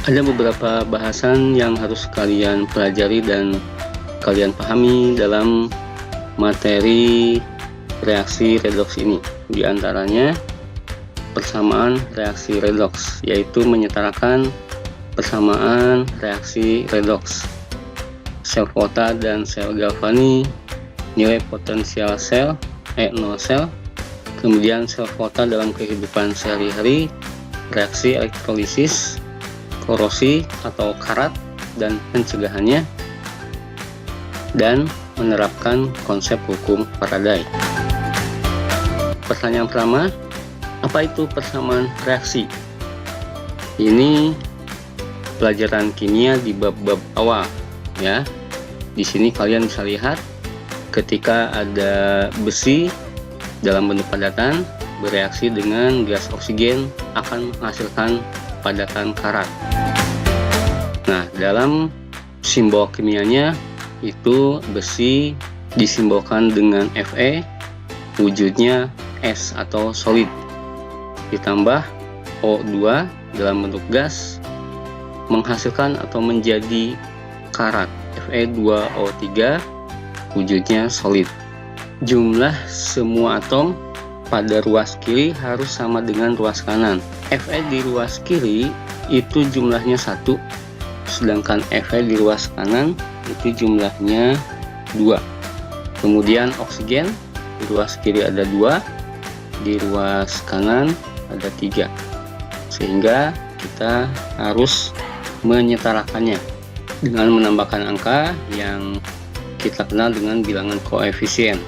Ada beberapa bahasan yang harus kalian pelajari dan kalian pahami dalam materi reaksi redoks ini. Di antaranya persamaan reaksi redoks, yaitu menyetarakan persamaan reaksi redoks. Sel Volta dan sel Galvani, nilai potensial sel, E0 sel, kemudian sel Volta dalam kehidupan sehari-hari, reaksi elektrolisis, korosi atau karat dan pencegahannya, dan menerapkan konsep hukum Faraday. Pertanyaan pertama, apa itu persamaan reaksi? Ini pelajaran kimia di bab-bab awal ya. Di sini kalian bisa lihat ketika ada besi dalam bentuk padatan bereaksi dengan gas oksigen akan menghasilkan padatan karat. Nah, dalam simbol kimianya itu besi disimbolkan dengan Fe, wujudnya S atau solid, ditambah O2 dalam bentuk gas menghasilkan atau menjadi karat, Fe2O3, wujudnya solid. Jumlah semua atom pada ruas kiri harus sama dengan ruas kanan. Fe di ruas kiri itu jumlahnya 1, sedangkan Fe di ruas kanan itu jumlahnya 2. Kemudian oksigen di ruas kiri ada 2, di ruas kanan ada 3, sehingga kita harus menyetarakannya dengan menambahkan angka yang kita kenal dengan bilangan koefisien.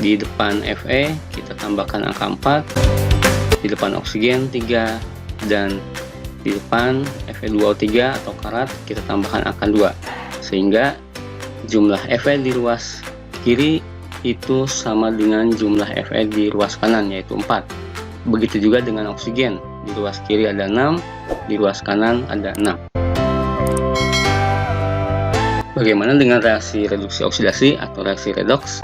Di depan Fe kita tambahkan angka 4, di depan oksigen 3, dan di depan Fe2O3 atau karat kita tambahkan angka 2, sehingga jumlah Fe di ruas kiri itu sama dengan jumlah Fe di ruas kanan, yaitu 4. Begitu juga dengan oksigen, di ruas kiri ada 6, di ruas kanan ada 6. Bagaimana dengan reaksi reduksi oksidasi atau reaksi redoks?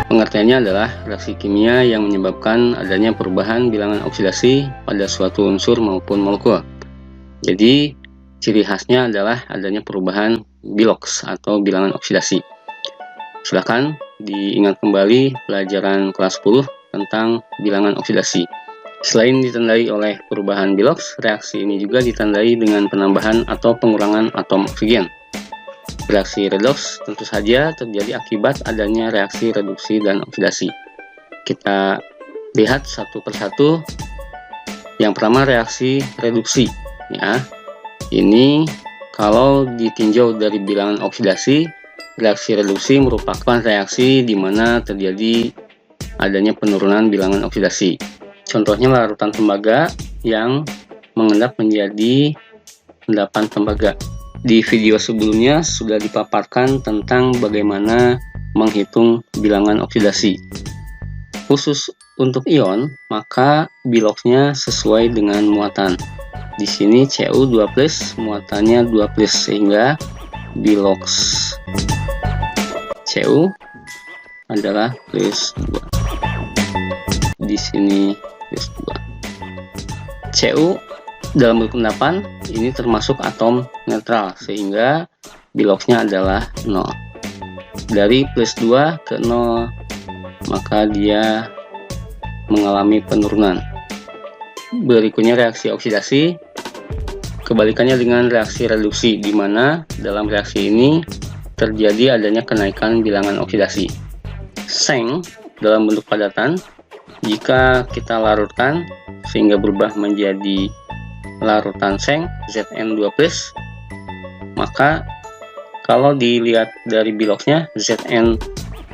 Pengertiannya adalah reaksi kimia yang menyebabkan adanya perubahan bilangan oksidasi pada suatu unsur maupun molekul. Jadi, ciri khasnya adalah adanya perubahan biloks atau bilangan oksidasi. Silakan diingat kembali pelajaran kelas 10 tentang bilangan oksidasi. Selain ditandai oleh perubahan biloks, reaksi ini juga ditandai dengan penambahan atau pengurangan atom oksigen. Reaksi redoks tentu saja terjadi akibat adanya reaksi reduksi dan oksidasi. Kita lihat satu persatu. Yang pertama, reaksi reduksi ya. Ini kalau ditinjau dari bilangan oksidasi, reaksi reduksi merupakan reaksi di mana terjadi adanya penurunan bilangan oksidasi. Contohnya larutan tembaga yang mengendap menjadi endapan tembaga. Di video sebelumnya sudah dipaparkan tentang bagaimana menghitung bilangan oksidasi. Khusus untuk ion, maka biloksnya sesuai dengan muatan. Di sini Cu2+, muatannya 2+, sehingga biloks Cu adalah plus 2. Di sini plus 2. Cu dalam bentuk endapan ini termasuk atom netral, sehingga biloksnya adalah 0. Dari plus 2 ke 0, maka dia mengalami penurunan. Berikutnya reaksi oksidasi. Kebalikannya dengan reaksi reduksi, di mana dalam reaksi ini terjadi adanya kenaikan bilangan oksidasi. Seng dalam bentuk padatan, jika kita larutkan sehingga berubah menjadi larutan seng Zn2+, maka kalau dilihat dari biloksnya Zn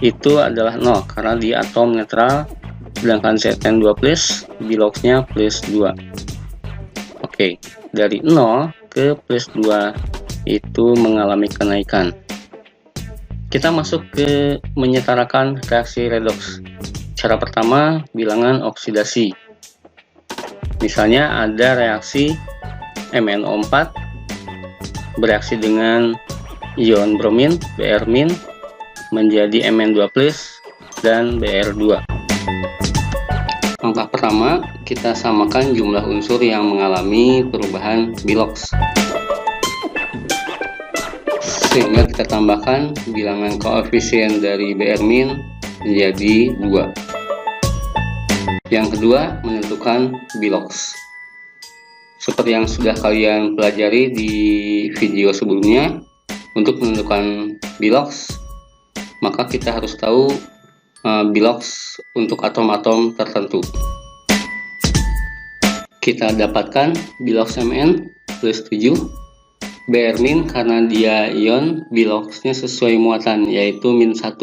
itu adalah 0 karena di atom netral, sedangkan Zn2+ biloksnya plus 2. Oke, dari 0 ke plus 2 itu mengalami kenaikan. Kita masuk ke menyetarakan reaksi redoks. Cara pertama, bilangan oksidasi. Misalnya ada reaksi MnO4 bereaksi dengan ion bromin Br- menjadi Mn2+ dan Br2. Langkah pertama, kita samakan jumlah unsur yang mengalami perubahan bilox, sehingga kita tambahkan bilangan koefisien dari BR min menjadi 2. Yang kedua, menentukan bilox. Seperti yang sudah kalian pelajari di video sebelumnya, untuk menentukan bilox, maka kita harus tahu bilox untuk atom-atom tertentu. Kita dapatkan bilox Mn plus 7, Br min karena dia ion, biloxnya sesuai muatan yaitu min 1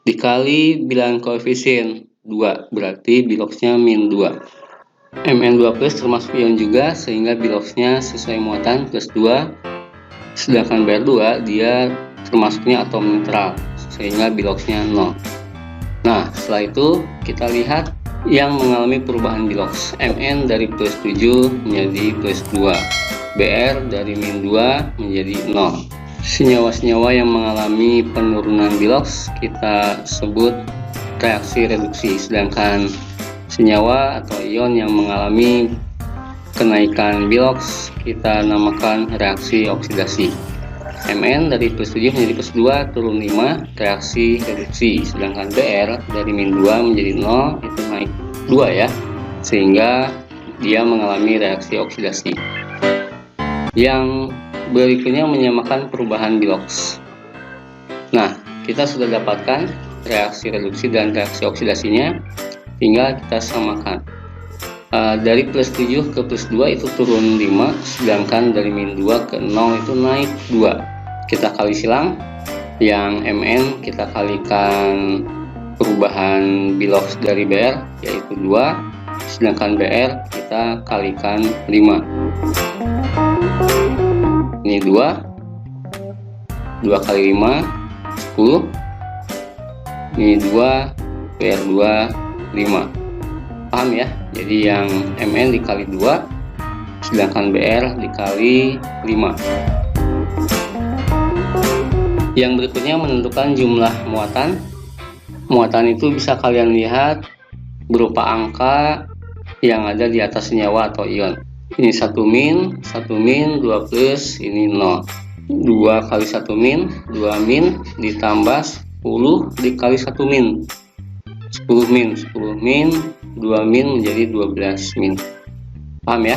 dikali bilangan koefisien 2, berarti biloxnya min 2. Mn2 plus termasuk ion juga, sehingga biloxnya sesuai muatan plus 2, sedangkan Br2 dia termasuknya atom netral sehingga biloxnya 0. Nah, setelah itu kita lihat yang mengalami perubahan bilox. Mn dari plus 7 menjadi plus 2, Br dari min 2 menjadi 0. Senyawa-senyawa yang mengalami penurunan bilox kita sebut reaksi reduksi, sedangkan senyawa atau ion yang mengalami kenaikan bilox kita namakan reaksi oksidasi. Mn dari plus 7 menjadi plus 2 turun 5, reaksi reduksi, sedangkan Br dari min 2 menjadi 0 itu naik 2 ya, sehingga dia mengalami reaksi oksidasi. Yang berikutnya menyamakan perubahan bilox. Nah, kita sudah dapatkan reaksi reduksi dan reaksi oksidasinya, tinggal kita samakan. Dari plus 7 ke plus 2 itu turun 5, sedangkan dari min 2 ke 0 itu naik 2. Kita kali silang, yang Mn kita kalikan perubahan bilox dari Br yaitu 2, sedangkan Br kita kalikan 5. Ini 2 kali 5 10, ini 2, Br2 5. Paham ya? Jadi yang Mn dikali 2, sedangkan Br dikali 5. Yang berikutnya menentukan jumlah muatan. Muatan itu bisa kalian lihat berupa angka yang ada di atas senyawa atau ion. Ini 1 min, 2 plus, ini 0. 2 kali 1 min, 2 min, ditambah 10 dikali 1 min. 10 min, 2 min menjadi 12 min. Paham ya?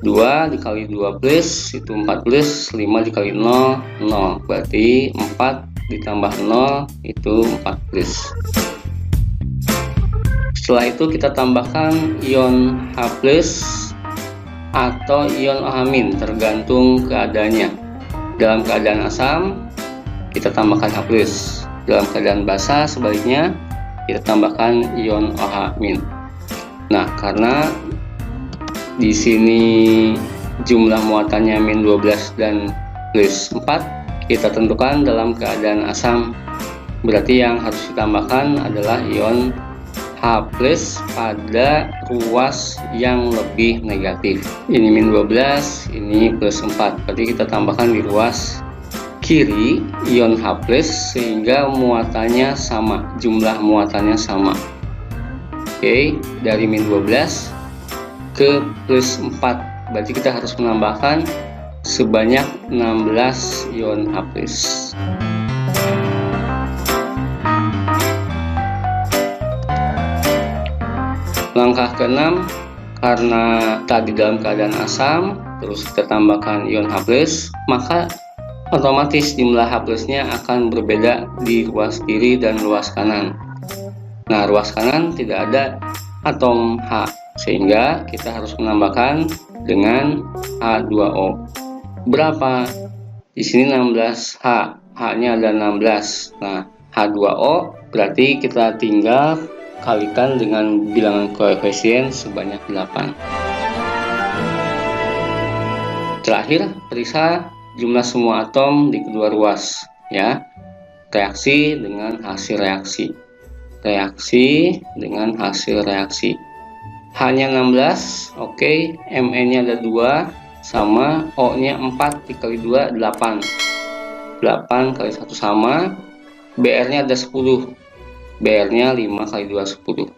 2 dikali 2 plus itu 4 plus, 5 dikali 0 0, berarti 4 ditambah 0 itu 4 plus. Setelah itu kita tambahkan ion H plus atau ion OH- tergantung keadaannya. Dalam keadaan asam kita tambahkan H plus, dalam keadaan basah sebaliknya kita tambahkan ion OH-. Nah, karena di sini jumlah muatannya min 12 dan plus 4, kita tentukan dalam keadaan asam, berarti yang harus ditambahkan adalah ion H plus pada ruas yang lebih negatif. Ini min 12, ini plus 4, berarti kita tambahkan di ruas kiri ion H plus sehingga muatannya sama, jumlah muatannya sama. Oke, dari min 12 ke plus 4, berarti kita harus menambahkan sebanyak 16 ion H plus. Langkah ke-6, karena tadi dalam keadaan asam terus kita tambahkan ion H plus, maka otomatis jumlah H plusnya akan berbeda di ruas kiri dan ruas kanan. Nah, ruas kanan tidak ada atom H, sehingga kita harus menambahkan dengan H2O. Berapa? Di sini 16H, H-nya ada 16. Nah, H2O berarti kita tinggal kalikan dengan bilangan koefisien sebanyak 8. Terakhir, periksa jumlah semua atom di kedua ruas, ya. Reaksi dengan hasil reaksi. Reaksi dengan hasil reaksi. H-nya 16, oke. Mn-nya ada 2, sama. O-nya 4 dikali 2, 8. 8 kali 1 sama. Br-nya ada 10. Br-nya 5 kali 2, 10.